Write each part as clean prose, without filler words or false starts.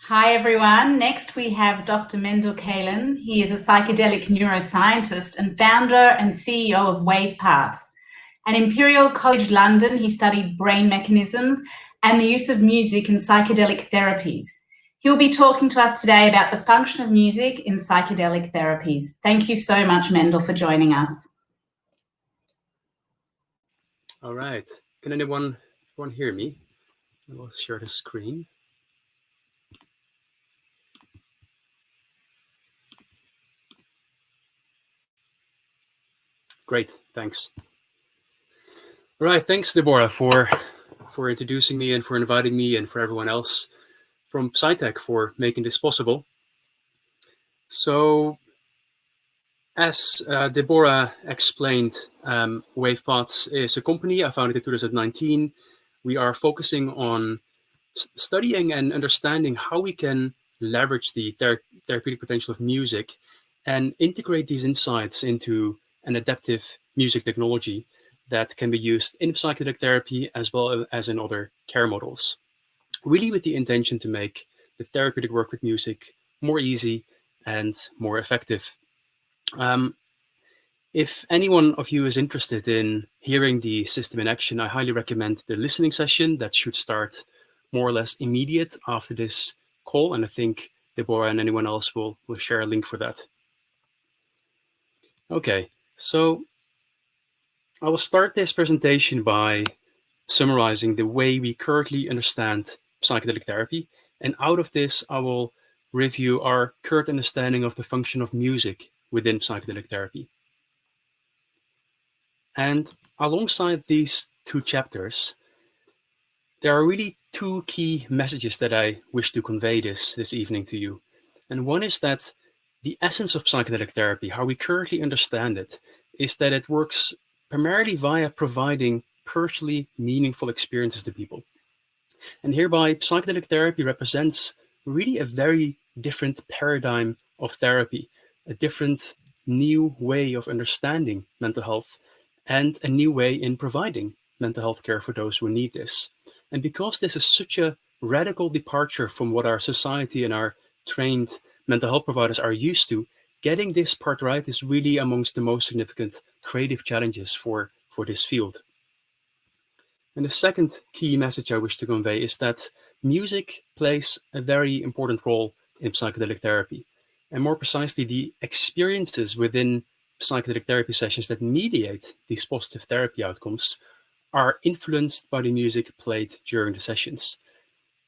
Hi everyone. Next we have Dr. Mendel Kaelen. He is a psychedelic neuroscientist and founder and CEO of Wavepaths. At Imperial College London, he studied brain mechanisms and the use of music in psychedelic therapies. He'll be talking to us today about the function of music in psychedelic therapies. Thank you so much, Mendel, for joining us. All right. Can anyone hear me? I will share the screen. Great, thanks. All right, thanks, Deborah, for introducing me and for inviting me and for everyone else from PysTech for making this possible. So, as Deborah explained, Wavepaths is a company I founded in 2019. We are focusing on studying and understanding how we can leverage the therapeutic potential of music and integrate these insights into an adaptive music technology that can be used in psychedelic therapy as well as in other care models, really with the intention to make the therapeutic work with music more easy and more effective. If anyone of you is interested in hearing the system in action, I highly recommend the listening session that should start more or less immediate after this call. And I think Deborah and anyone else will share a link for that. Okay, so I will start this presentation by summarizing the way we currently understand psychedelic therapy. And out of this, I will review our current understanding of the function of music within psychedelic therapy. And alongside these two chapters, there are really two key messages that I wish to convey this evening to you. And one is that the essence of psychedelic therapy, how we currently understand it, is that it works primarily via providing personally meaningful experiences to people. And hereby, psychedelic therapy represents really a very different paradigm of therapy, a different new way of understanding mental health, and a new way in providing mental health care for those who need this. And because this is such a radical departure from what our society and our trained mental health providers are used to, getting this part right is really amongst the most significant creative challenges for this field. And the second key message I wish to convey is that music plays a very important role in psychedelic therapy. And more precisely, the experiences within psychedelic therapy sessions that mediate these positive therapy outcomes are influenced by the music played during the sessions.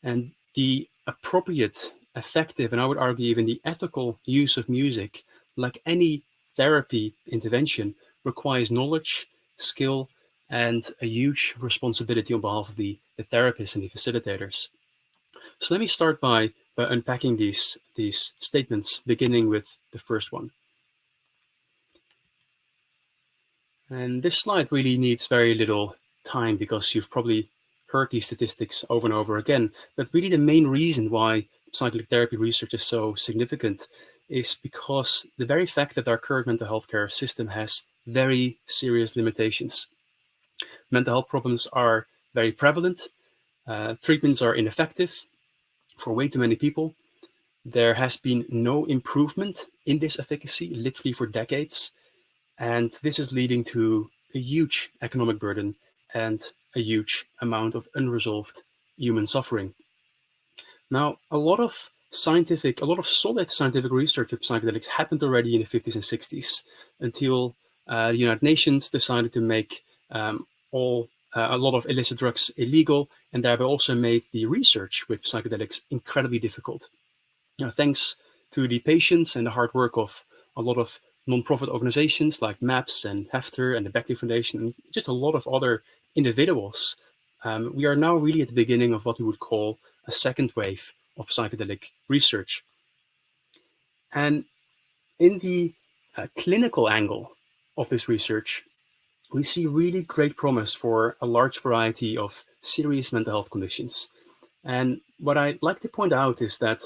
And the appropriate, effective, and I would argue even the ethical use of music, like any therapy intervention, requires knowledge, skill, and a huge responsibility on behalf of the therapists and the facilitators. So let me start by unpacking these statements, beginning with the first one. And this slide really needs very little time because you've probably heard these statistics over and over again. But really the main reason why psychedelic therapy research is so significant is because the very fact that our current mental health care system has very serious limitations. Mental health problems are very prevalent. Treatments are ineffective for way too many people. There has been no improvement in this efficacy, literally for decades. And this is leading to a huge economic burden and a huge amount of unresolved human suffering. Now, a lot of solid scientific research of psychedelics happened already in the 50s and 60s until the United Nations decided to make a lot of illicit drugs illegal, and thereby also made the research with psychedelics incredibly difficult. Thanks to the patience and the hard work of a lot of non-profit organizations like MAPS and Hefter and the Beckley Foundation, and just a lot of other individuals, we are now really at the beginning of what we would call a second wave of psychedelic research. And in the clinical angle of this research, we see really great promise for a large variety of serious mental health conditions. And what I'd like to point out is that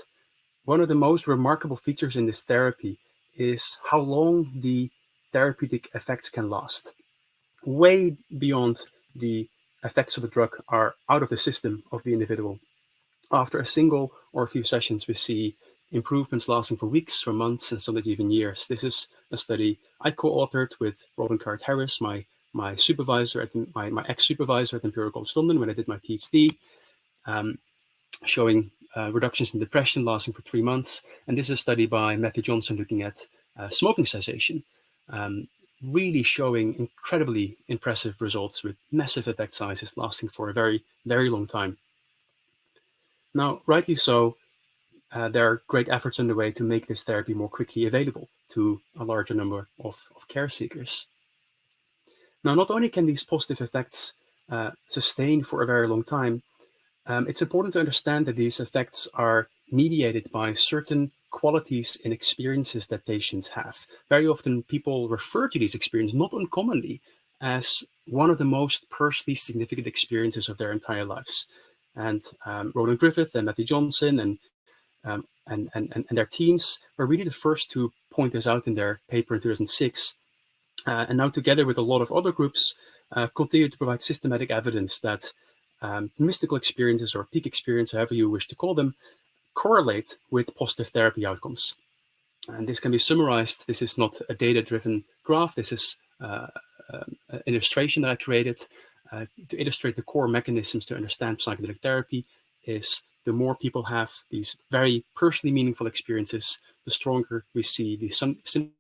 one of the most remarkable features in this therapy is how long the therapeutic effects can last. Way beyond the effects of the drug are out of the system of the individual. After a single or a few sessions, we see improvements lasting for weeks, for months, and sometimes even years. This is a study I co-authored with Robin Carrott-Harris, my supervisor my ex-supervisor at Imperial College London when I did my PhD, showing reductions in depression lasting for 3 months. And this is a study by Matthew Johnson looking at smoking cessation, really showing incredibly impressive results with massive effect sizes lasting for a very, very long time. Now, rightly so, there are great efforts underway to make this therapy more quickly available to a larger number of care seekers. Now, not only can these positive effects sustain for a very long time, it's important to understand that these effects are mediated by certain qualities and experiences that patients have. Very often people refer to these experiences, not uncommonly, as one of the most personally significant experiences of their entire lives. And Roland Griffith and Matthew Johnson and their teams were really the first to point this out in their paper in 2006. And now, together with a lot of other groups, continue to provide systematic evidence that mystical experiences or peak experience, however you wish to call them, correlate with positive therapy outcomes. And this can be summarized. This is not a data-driven graph. This is an illustration that I created to illustrate the core mechanisms to understand psychedelic therapy. Is the more people have these very personally meaningful experiences, the stronger we see the symptoms.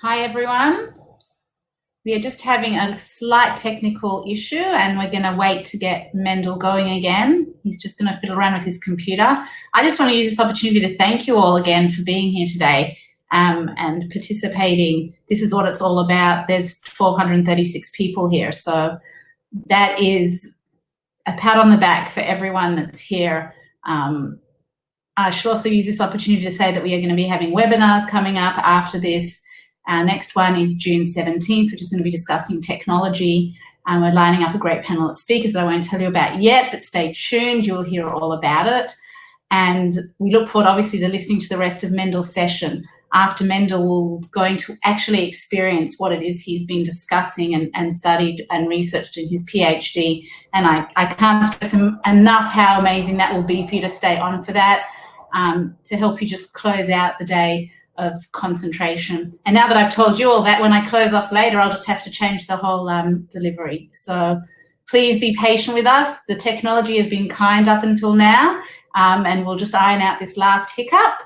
Hi, everyone. We are just having a slight technical issue and we're going to wait to get Mendel going again. He's just going to fiddle around with his computer. I just want to use this opportunity to thank you all again for being here today and participating. This is what it's all about. There's 1,236 people here. So that is a pat on the back for everyone that's here. I should also use this opportunity to say that we are going to be having webinars coming up after this. Our next one is June 17th, which is going to be discussing technology. We're lining up a great panel of speakers that I won't tell you about yet, but stay tuned. You'll hear all about it. And we look forward, obviously, to listening to the rest of Mendel's session. After Mendel, we're going to actually experience what it is he's been discussing and studied and researched in his PhD. And I can't stress enough how amazing that will be for you to stay on for that, to help you just close out the day of concentration. And now that I've told you all that, when I close off later, I'll just have to change the whole delivery. So please be patient with us. The technology has been kind up until now, and we'll just iron out this last hiccup.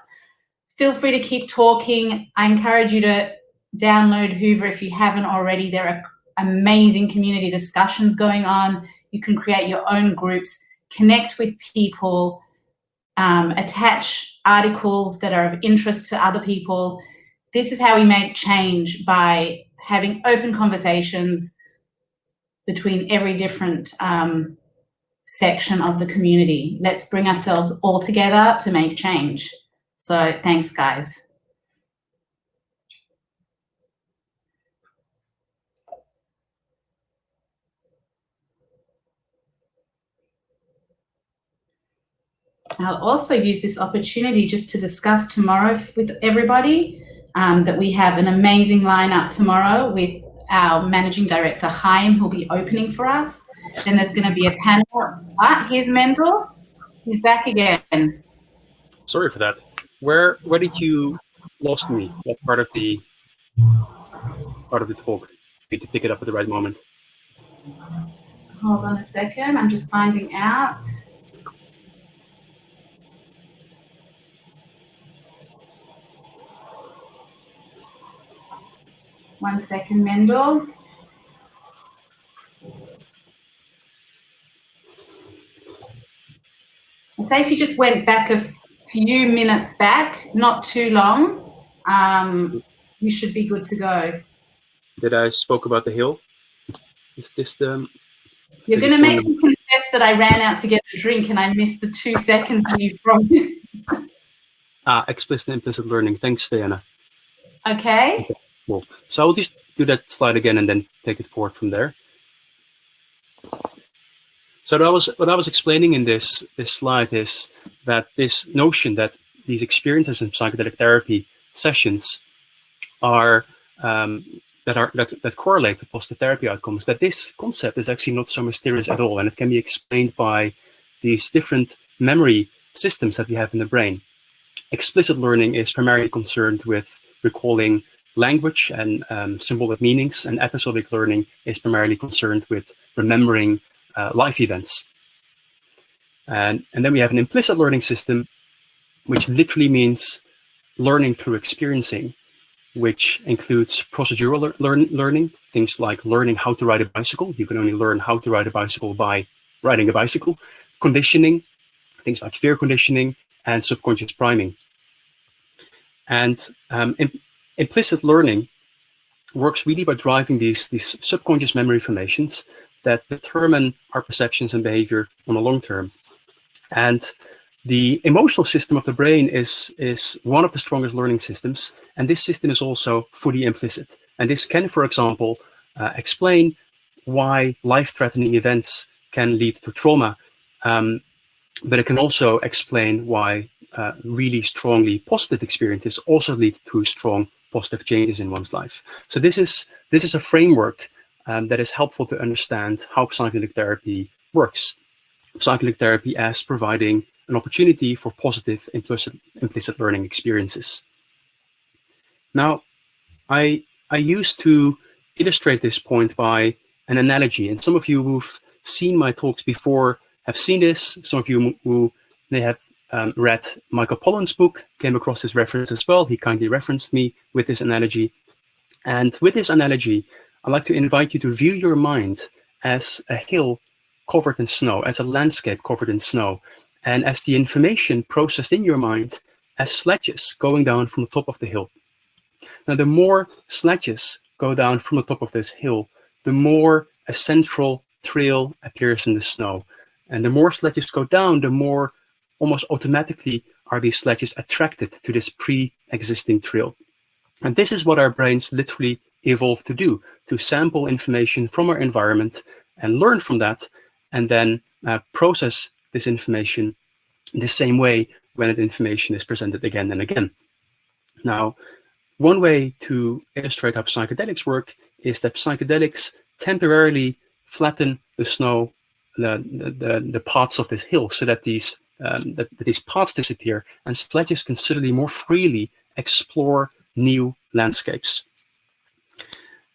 Feel free to keep talking. I encourage you to download Hoover if you haven't already. There are amazing community discussions going on. You can create your own groups, connect with people, attach articles that are of interest to other people. This is how we make change, by having open conversations between every different section of the community. Let's bring ourselves all together to make change. So thanks, guys. I'll also use this opportunity just to discuss tomorrow with everybody that we have an amazing lineup tomorrow with our Managing Director, Chaim, who'll be opening for us. Then there's going to be a panel. Here's Mendel. He's back again. Sorry for that. Where did you lost me? What part of the talk? For me to pick it up at the right moment. Hold on a second. I'm just finding out. One second, Mendel. I'd say if you just went back a few minutes back, not too long, you should be good to go. Did I spoke about the hill? Is this the... You're going to make me confess that I ran out to get a drink and I missed the 2 seconds that you promised. Explicit and implicit learning. Thanks, Diana. Okay. Cool. So I'll just do that slide again and then take it forward from there. So what I was explaining in this slide is that this notion that these experiences in psychedelic therapy sessions are that correlate with positive therapy outcomes, that this concept is actually not so mysterious at all, and it can be explained by these different memory systems that we have in the brain. Explicit learning is primarily concerned with recalling language and symbolic meanings, and episodic learning is primarily concerned with remembering life events. And then we have an implicit learning system, which literally means learning through experiencing, which includes procedural learning, things like learning how to ride a bicycle. You can only learn how to ride a bicycle by riding a bicycle. Conditioning, things like fear conditioning, and subconscious priming. And implicit learning works really by driving these subconscious memory formations that determine our perceptions and behavior on the long term. And the emotional system of the brain is one of the strongest learning systems, and this system is also fully implicit. And this can, for example, explain why life-threatening events can lead to trauma, but it can also explain why really strongly positive experiences also lead to strong positive changes in one's life. So this is a framework that is helpful to understand how psychedelic therapy works. Psychedelic therapy as providing an opportunity for positive implicit learning experiences. Now, I used to illustrate this point by an analogy, and some of you who've seen my talks before have seen this. Some of you who may have read Michael Pollan's book came across this reference as well. He kindly referenced me with this analogy. And with this analogy, I'd like to invite you to view your mind as a hill covered in snow, as a landscape covered in snow, and as the information processed in your mind as sledges going down from the top of the hill. Now, the more sledges go down from the top of this hill, the more a central trail appears in the snow. And the more sledges go down, the more almost automatically are these sledges attracted to this pre-existing trail. And this is what our brains literally evolved to do, to sample information from our environment and learn from that, and then process this information in the same way when that information is presented again and again. Now, one way to illustrate how psychedelics work is that psychedelics temporarily flatten the snow, the paths of this hill, so that these paths disappear and sledges can suddenly more freely explore new landscapes.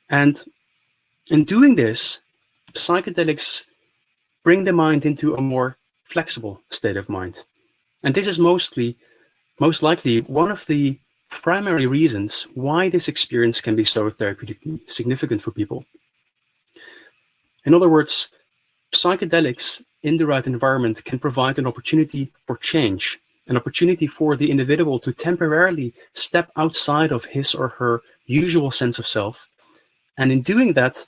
And in doing this, psychedelics bring the mind into a more flexible state of mind. And this is most likely one of the primary reasons why this experience can be so therapeutically significant for people. In other words, psychedelics in the right environment can provide an opportunity for change, an opportunity for the individual to temporarily step outside of his or her usual sense of self, and in doing that,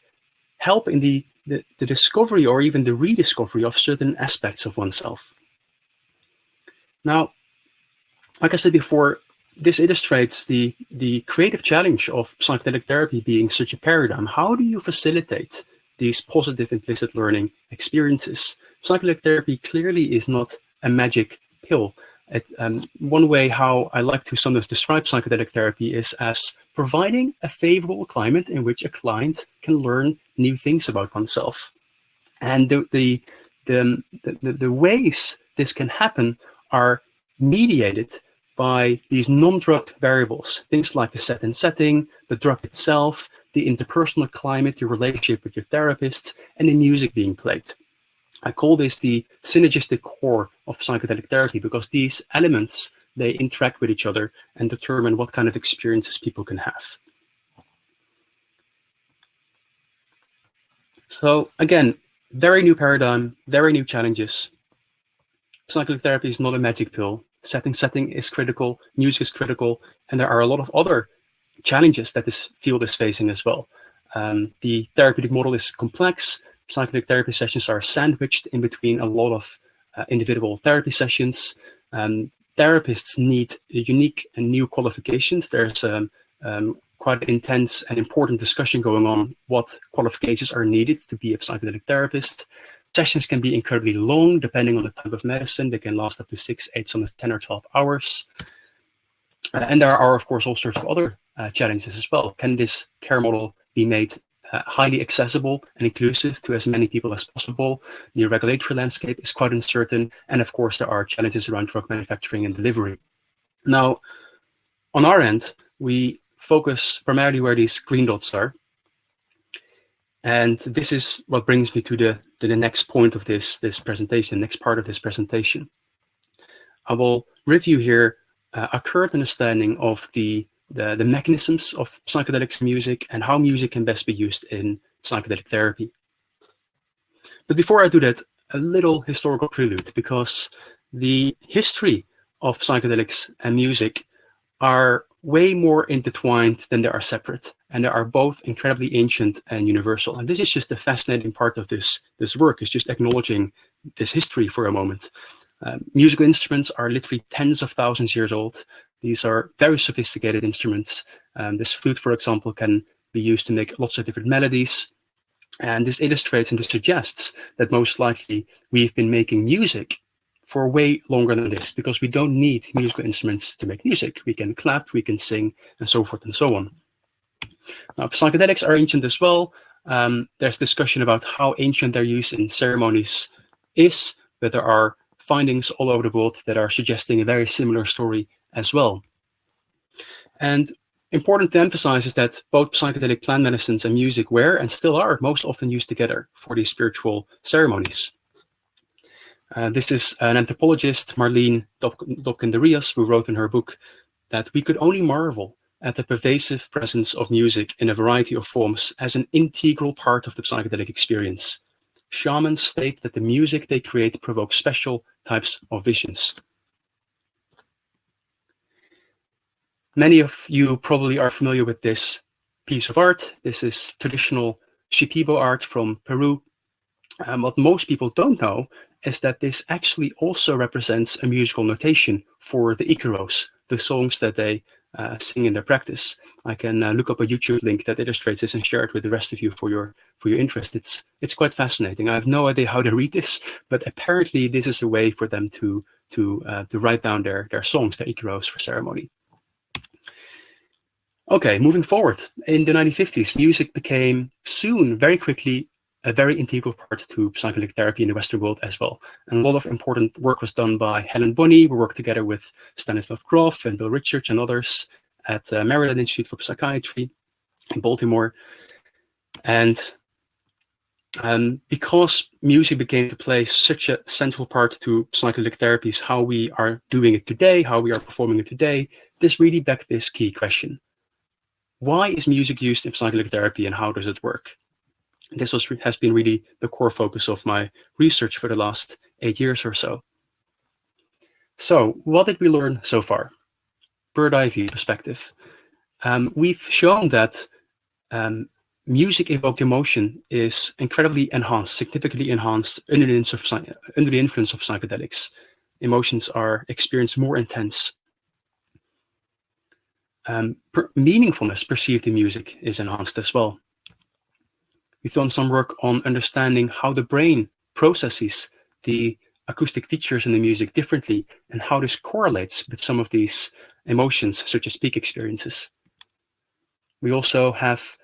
help in the discovery or even the rediscovery of certain aspects of oneself. Now, like I said before, this illustrates the creative challenge of psychedelic therapy being such a paradigm. How do you facilitate these positive implicit learning experiences? Psychedelic therapy clearly is not a magic pill. One way how I like to sometimes describe psychedelic therapy is as providing a favorable climate in which a client can learn new things about oneself. And the ways this can happen are mediated by these non-drug variables, things like the set and setting, the drug itself, the interpersonal climate, your relationship with your therapist, and the music being played. I call this the synergistic core of psychedelic therapy because these elements, they interact with each other and determine what kind of experiences people can have. So again, very new paradigm, very new challenges. Psychedelic therapy is not a magic pill. Setting is critical, music is critical, and there are a lot of other challenges that this field is facing as well. The therapeutic model is complex. Psychedelic therapy sessions are sandwiched in between a lot of individual therapy sessions. Therapists need unique and new qualifications. There's quite an intense and important discussion going on what qualifications are needed to be a psychedelic therapist. Sessions can be incredibly long, depending on the type of medicine. They can last up to 6, 8, sometimes 10 or 12 hours. And there are, of course, all sorts of other challenges as well. Can this care model be made highly accessible and inclusive to as many people as possible? The regulatory landscape is quite uncertain. And of course, there are challenges around drug manufacturing and delivery. Now, on our end, we focus primarily where these green dots are. And this is what brings me to the next point of this presentation, next part of this presentation. I will review here a current understanding of the mechanisms of psychedelics music and how music can best be used in psychedelic therapy. But before I do that, a little historical prelude, because the history of psychedelics and music are way more intertwined than they are separate, and they are both incredibly ancient and universal. And this is just a fascinating part of this work, is just acknowledging this history for a moment. Musical instruments are literally tens of thousands years old. These are very sophisticated instruments. This flute, for example, can be used to make lots of different melodies. And this illustrates and this suggests that most likely we've been making music for way longer than this, because we don't need musical instruments to make music. We can clap, we can sing, and so forth and so on. Now, psychedelics are ancient as well. There's discussion about how ancient their use in ceremonies is, but there are findings all over the world that are suggesting a very similar story as well. And important to emphasize is that both psychedelic plant medicines and music were and still are most often used together for these spiritual ceremonies. This is an anthropologist, Marlene Dobkin-de-Rios, who wrote in her book that we could only marvel at the pervasive presence of music in a variety of forms as an integral part of the psychedelic experience. Shamans state that the music they create provokes special types of visions. Many of you probably are familiar with this piece of art. This is traditional Shipibo art from Peru. What most people don't know is that this actually also represents a musical notation for the Icaros, the songs that they sing in their practice. I can look up a YouTube link that illustrates this and share it with the rest of you for your interest. It's quite fascinating. I have no idea how to read this, but apparently this is a way for them to write down their songs, their Icaros for ceremony. Okay, moving forward. In the 1950s, music became soon, very quickly, a very integral part to psychedelic therapy in the Western world as well. And a lot of important work was done by Helen Bonney. We worked together with Stanislav Grof and Bill Richards and others at Maryland Institute for Psychiatry in Baltimore. And because music began to play such a central part to psychedelic therapies, how we are doing it today, how we are performing it today, this really begged this key question. Why is music used in psychedelic therapy and how does it work? This has been really the core focus of my research for the last 8 years or so. So what did we learn so far? Bird eye view perspective. We've shown that music evoked emotion is incredibly enhanced, significantly enhanced under the influence of psychedelics. Emotions are experienced more intense. Meaningfulness perceived in music is enhanced as well. We've done some work on understanding how the brain processes the acoustic features in the music differently and how this correlates with some of these emotions, such as peak experiences. We also have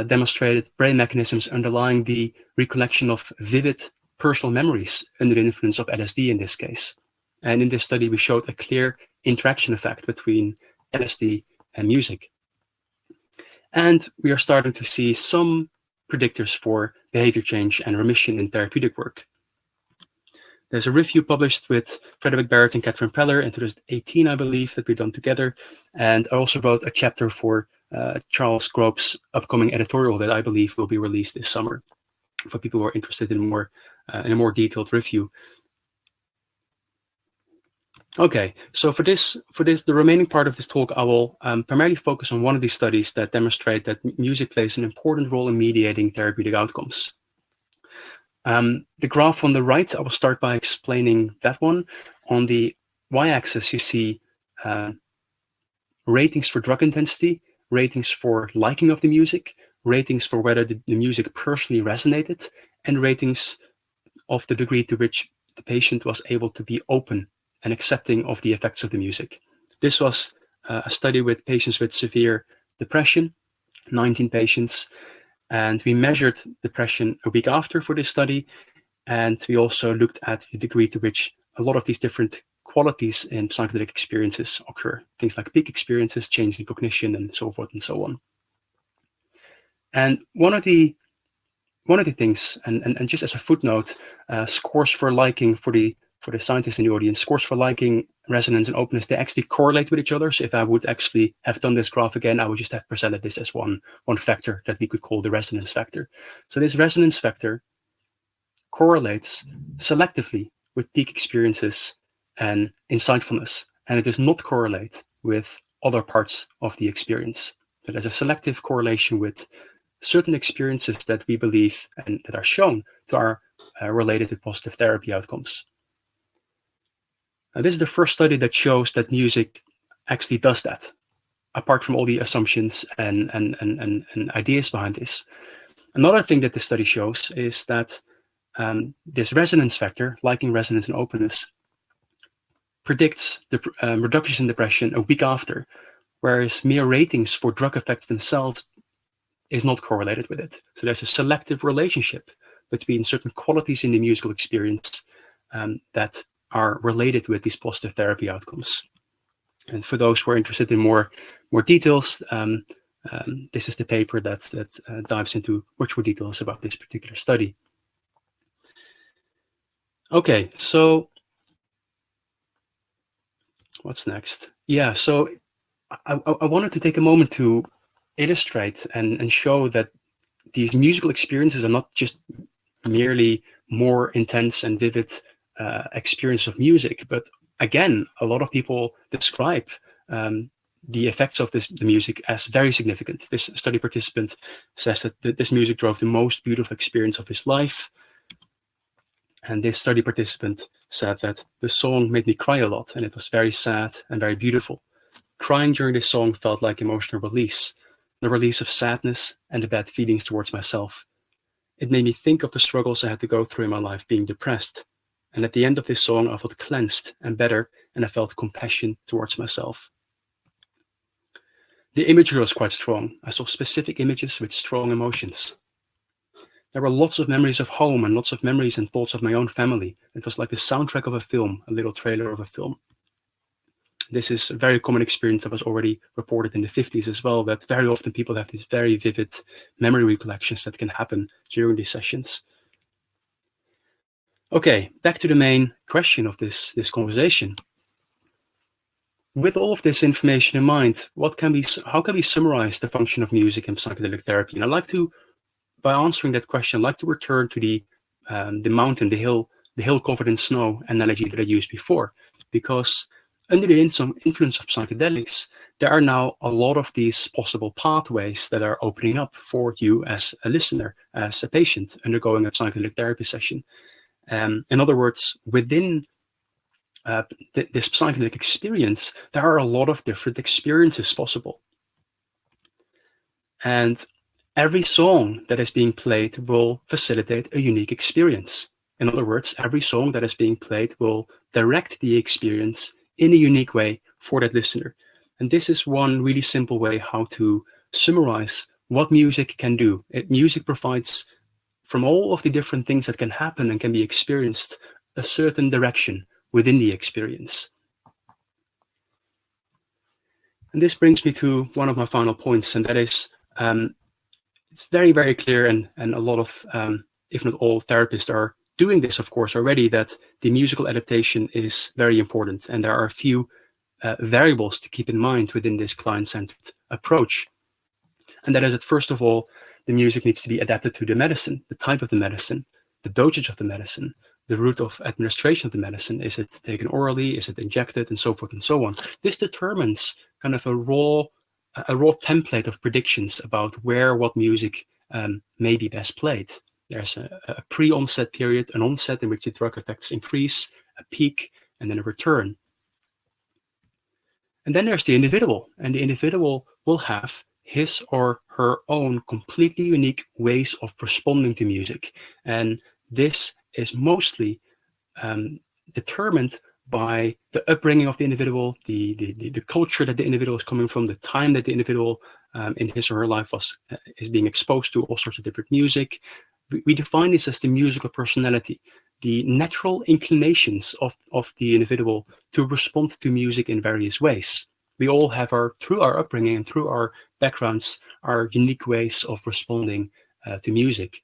demonstrated brain mechanisms underlying the recollection of vivid personal memories under the influence of LSD in this case. And in this study, we showed a clear interaction effect between LSD and music. And we are starting to see some predictors for behavior change and remission in therapeutic work. There's a review published with Frederick Barrett and Catherine Peller in 2018, I believe, that we've done together. And I also wrote a chapter for Charles Grope's upcoming editorial that I believe will be released this summer for people who are interested in a more detailed review. Okay, so for the remaining part of this talk, I will primarily focus on one of these studies that demonstrate that music plays an important role in mediating therapeutic outcomes. The graph on the right, I will start by explaining that one. On the y-axis, you see ratings for drug intensity, ratings for liking of the music, ratings for whether the music personally resonated, and ratings of the degree to which the patient was able to be open and accepting of the effects of the music. This was a study with patients with severe depression, 19 patients, and we measured depression a week after for this study, and we also looked at the degree to which a lot of these different qualities in psychedelic experiences occur, things like peak experiences, change in cognition, and so forth and so on. And one of the things, and just as a footnote, scores for liking for the scientists in the audience, scores for liking, resonance, and openness, they actually correlate with each other. So if I would actually have done this graph again, I would just have presented this as one factor that we could call the resonance factor. So this resonance factor correlates selectively with peak experiences and insightfulness, and it does not correlate with other parts of the experience. So there's a selective correlation with certain experiences that we believe and that are shown to are related to positive therapy outcomes. Now, this is the first study that shows that music actually does that, apart from all the assumptions and ideas behind this. Another thing that this study shows is that this resonance factor, liking, resonance, and openness, predicts the reductions in depression a week after, whereas mere ratings for drug effects themselves is not correlated with it. So there's a selective relationship between certain qualities in the musical experience that are related with these positive therapy outcomes. And for those who are interested in more details, this is the paper that dives into much more details about this particular study. Okay, so what's next? Yeah, so I wanted to take a moment to illustrate and show that these musical experiences are not just merely more intense and vivid experience of music, but again, a lot of people describe the effects of the music as very significant. This study participant says that this music drove the most beautiful experience of his life. And this study participant said that the song made me cry a lot, and it was very sad and very beautiful. Crying during this song felt like emotional release, the release of sadness and the bad feelings towards myself. It made me think of the struggles I had to go through in my life being depressed. And at the end of this song, I felt cleansed and better, and I felt compassion towards myself. The imagery was quite strong. I saw specific images with strong emotions. There were lots of memories of home and lots of memories and thoughts of my own family. It was like the soundtrack of a film, a little trailer of a film. This is a very common experience that was already reported in the 50s as well, that very often people have these very vivid memory recollections that can happen during these sessions. Okay, back to the main question of this conversation. With all of this information in mind, how can we summarize the function of music in psychedelic therapy? And I'd like to, by answering that question, I'd like to return to the mountain, the hill covered in snow analogy that I used before, because under the influence of psychedelics, there are now a lot of these possible pathways that are opening up for you as a listener, as a patient undergoing a psychedelic therapy session. In other words, within this psychedelic experience, there are a lot of different experiences possible. And every song that is being played will facilitate a unique experience. In other words, every song that is being played will direct the experience in a unique way for that listener. And this is one really simple way how to summarize what music can do. Music provides, from all of the different things that can happen and can be experienced, a certain direction within the experience. And this brings me to one of my final points, and that is, it's very, very clear, and a lot of, if not all, therapists are doing this, of course, already, that the musical adaptation is very important. And there are a few variables to keep in mind within this client-centered approach. And that is that, first of all, the music needs to be adapted to the medicine, the type of the medicine, the dosage of the medicine, the route of administration of the medicine. Is it taken orally? Is it injected? And so forth and so on. This determines kind of a raw template of predictions about where what music may be best played. There's a pre-onset period, an onset in which the drug effects increase, a peak, and then a return. And then there's the individual, and the individual will have his or her own completely unique ways of responding to music. And this is mostly determined by the upbringing of the individual, the culture that the individual is coming from, the time that the individual in his or her life is being exposed to all sorts of different music. We define this as the musical personality, the natural inclinations of the individual to respond to music in various ways. We all have through our upbringing and through our backgrounds, our unique ways of responding to music.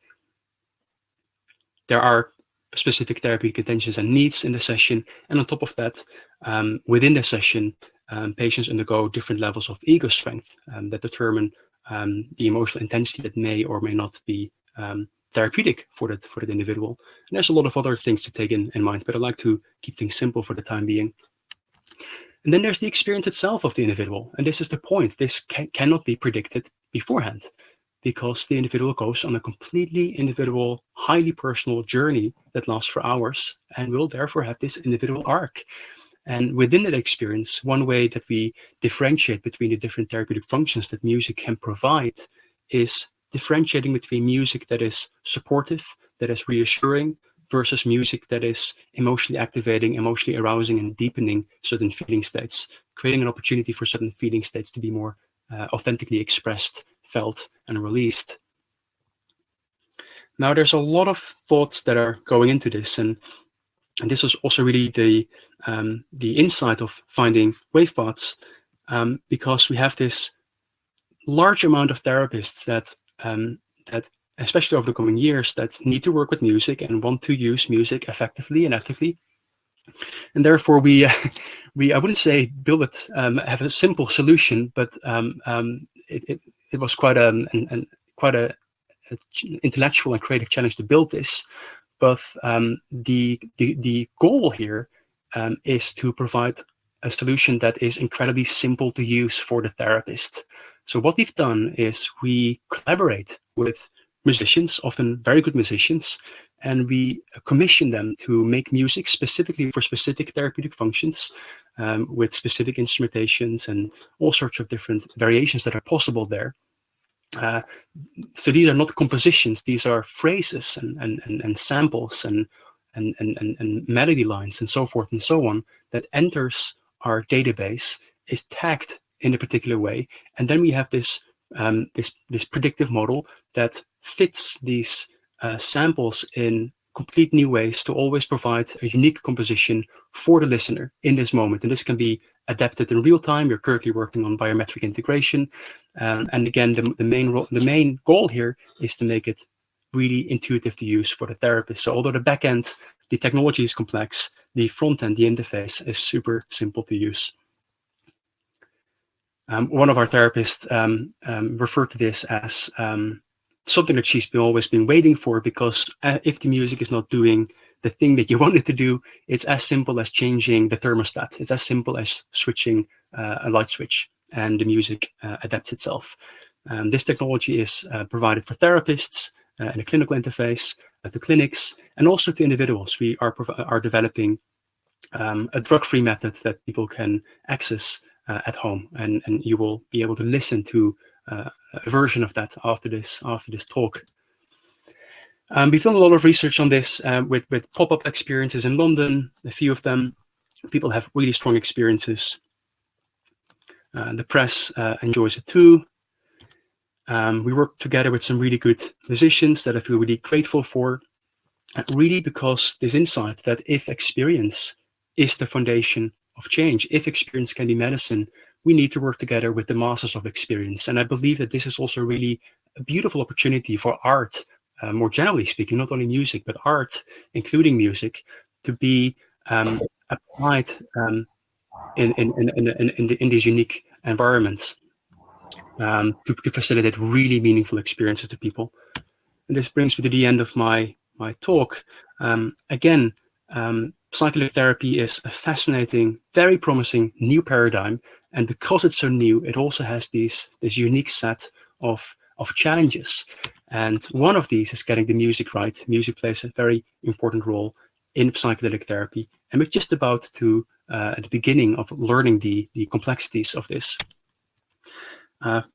There are specific therapeutic intentions and needs in the session. And on top of that, within the session, patients undergo different levels of ego strength that determine the emotional intensity that may or may not be therapeutic for that individual. And there's a lot of other things to take in mind, but I like to keep things simple for the time being. And then there's the experience itself of the individual. And this is the point. This cannot be predicted beforehand, because the individual goes on a completely individual, highly personal journey that lasts for hours and will therefore have this individual arc. And within that experience, one way that we differentiate between the different therapeutic functions that music can provide is differentiating between music that is supportive, that is reassuring, versus music that is emotionally activating, emotionally arousing, and deepening certain feeling states, creating an opportunity for certain feeling states to be more authentically expressed, felt, and released. Now, there's a lot of thoughts that are going into this, and this is also really the insight of finding Wavepaths, because we have this large amount of therapists that especially over the coming years, that need to work with music and want to use music effectively and actively. And therefore, I wouldn't say build it, have a simple solution, but it was quite a intellectual and creative challenge to build this. But the goal here is to provide a solution that is incredibly simple to use for the therapist. So what we've done is we collaborate with musicians, often very good musicians, and we commission them to make music specifically for specific therapeutic functions, with specific instrumentations and all sorts of different variations that are possible there. So these are not compositions; these are phrases and samples and melody lines and so forth and so on that enters our database, is tagged in a particular way, and then we have this this predictive model that fits these samples in complete new ways to always provide a unique composition for the listener in this moment. And this can be adapted in real time. You're currently working on biometric integration, and again, the main goal here is to make it really intuitive to use for the therapist. So although the back end, the technology is complex, the front end, the interface, is super simple to use. One of our therapists referred to this as something that she's always been waiting for, because if the music is not doing the thing that you want it to do, it's as simple as changing the thermostat. It's as simple as switching a light switch, and the music adapts itself. This technology is provided for therapists in a clinical interface, to clinics, and also to individuals. We are developing a drug-free method that people can access at home, and you will be able to listen to a version of that after this talk. We've done a lot of research on this with pop-up experiences in London. A few of them, people have really strong experiences. The press enjoys it too. We work together with some really good musicians that I feel really grateful for, really because this insight that if experience is the foundation of change, if experience can be medicine, we need to work together with the masters of experience. And I believe that this is also really a beautiful opportunity for art, more generally speaking, not only music, but art, including music, to be applied in these unique environments, to facilitate really meaningful experiences to people. And this brings me to the end of my talk. Again, psychedelic therapy is a fascinating, very promising new paradigm, and because it's so new, it also has this unique set of challenges. And one of these is getting the music right. Music plays a very important role in psychedelic therapy, and we're just about to at the beginning of learning the complexities of this.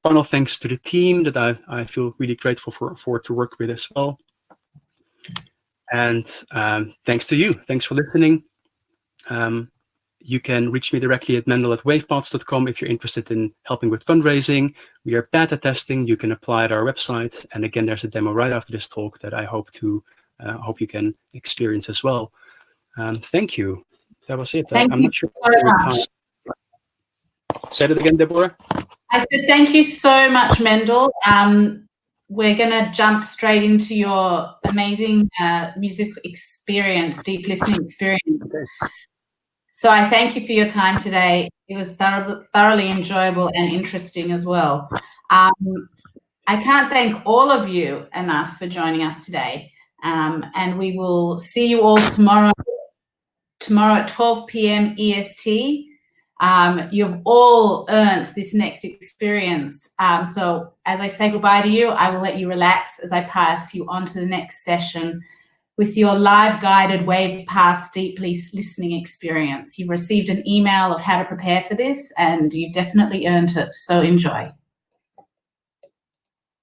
Final thanks to the team that I feel really grateful for to work with as well. And thanks to you. Thanks for listening. You can reach me directly at mendel@wavepaths.com if you're interested in helping with fundraising. We are beta testing. You can apply at our website. And again, there's a demo right after this talk that I hope you can experience as well. Thank you. That was it. I'm not sure. Say it again, Deborah. I said thank you so much, Mendel. We're going to jump straight into your amazing music experience, deep listening experience. Okay. So I thank you for your time today. It was thoroughly enjoyable and interesting as well. I can't thank all of you enough for joining us today. And we will see you all tomorrow at 12 p.m. EST. You've all earned this next experience. So as I say goodbye to you, I will let you relax as I pass you on to the next session with your live guided Wavepaths deep listening experience. You've received an email of how to prepare for this, and you've definitely earned it. So enjoy.